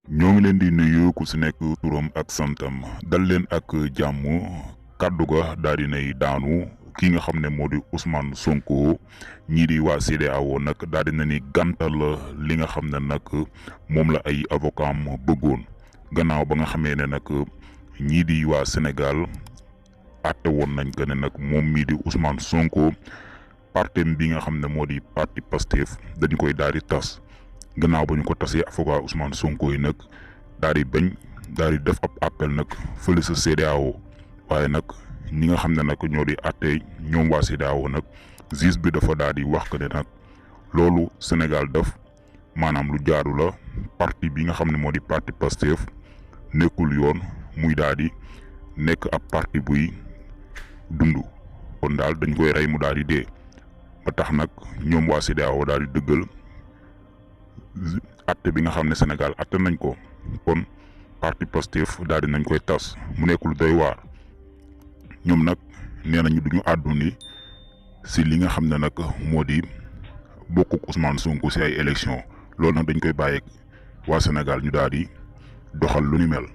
ñoo ngi leen di nuyu ku si nekk turam ak santam dal leen ak jàmm kàddu ga daal di nay daanu ki nga xam ne moo di Ousmane Sonko ñii di waa CEDEAO nag daal di na ni gàntal li nga xam ne nag moom la ay avocat am bëggoon gannaaw ba nga xamee ne nag ñii di waa Sénégal àtte woon nañ ko ne nag moom mii di Ousmane Sonko partem bi nga xam ne moo di parti Pastef dañu koy daal di tas. gannaaw ba ñu ko tasee avocat Ousmane Sonko yi nag daal di bañ daal di def ab appel nag fële sa CEDEAO waaye nag ñi nga xam ne nag ñoo di àtte ñoom waa CEDEAO nag juge bi dafa daal di wax que ne nag loolu Sénégal def maanaam lu jaaru la parti bi nga xam ne moo di parti Pastef nekkul yoon muy daal di nekk ab parti buy dund kon daal dañ koy rey mu daal di dee ba tax nag ñoom waa CEDEAO daal di dëggal. atte bi nga xam ne Sénégal atte nañ ko kon parti Pastef daal di nañ koy tas mu nekk lu doy waar ñoom nag nee nañu duñu àddu ni si li nga xam ne nag moo di bokkuk Ousmane Sonko si ay élection loolu nag dañ koy bàyyeeg waa Sénégal ñu daal di doxal lu ni mel.